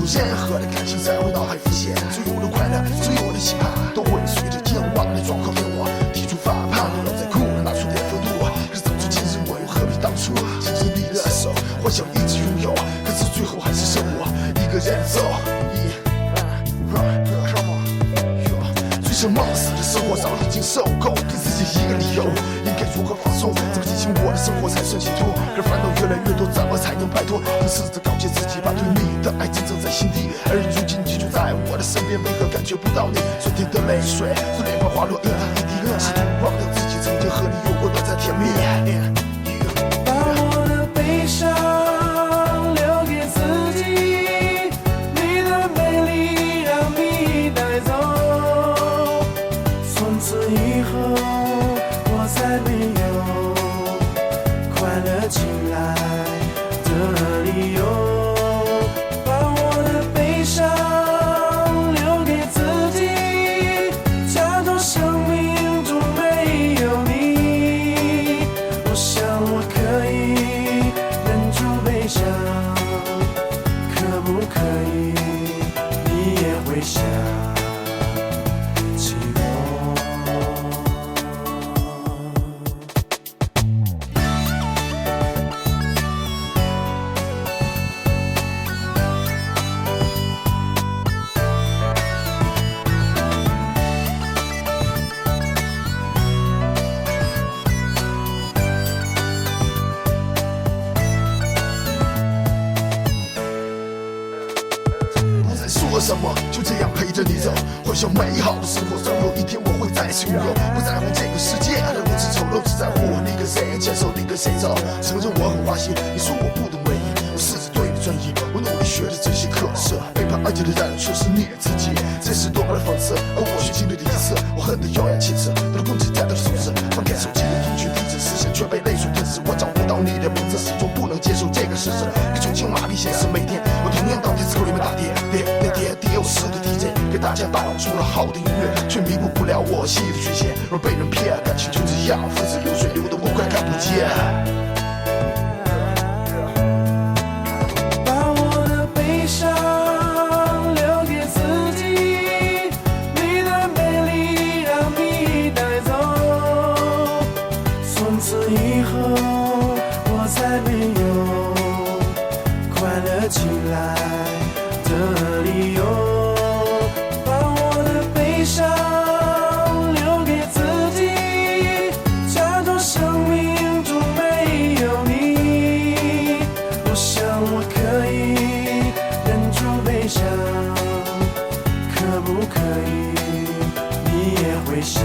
任何的感情在我脑海浮现，所有的快乐，所有的期盼，都会随着健忘的状况变我提出反叛，不要再哭了，拿出点风度。可是走出今日，我又何必当初牵着你的手，幻想一直拥有，可是最后还是剩我一个人走。醉生梦死的生活早已经受够，给自己一个理由，应该如何放松？怎么进行我的生活才算解脱？可烦恼越来越多，怎么才能摆脱？正试着告诫自己，把对你的爱珍藏在心底。而如今你就在我的身边，为何感觉不到你酸甜的泪水？从脸庞滑落一滴一滴，试图忘掉自己曾经和你有过短暂甜蜜。把我的悲伤留给自己，你的美丽让你带走。从此以后，我再没有快乐起来的理由。把我的悲伤留给自己，假装生命中没有你。我想我可以忍住悲伤，可不可以你也会想起我？不再说什么，就这样陪着你走，幻想美好的生活，总有一天我会再次拥有。不在乎这个世界的如此丑陋，只在乎你跟谁牵手，你跟谁走。承认我很花心，你说我不懂唯一，我试着对你专一，我努力学着珍惜课色。背叛爱情的人却是你自己，这是多么的讽刺。而我却经历了一次，我恨得咬牙切齿，到了攻击太多的数字，翻开手机的通讯地址，视线却被泪水吞噬。我找不到你的名字，始终不能接受这个事实。你重庆麻痹显示每天，我同样到电视里面打碟，我是个 DJ， 给大家放出了好的音乐，却弥补不了我心里的缺陷。若被人骗，感情就这样分子流水，流得我快看不见。把我的悲伤留给自己，你的美丽让你带走。从此以后，我再没有快乐起来的理由。把我的悲伤留给自己，假装生命中没有你。我想我可以忍住悲伤，可不可以你也会想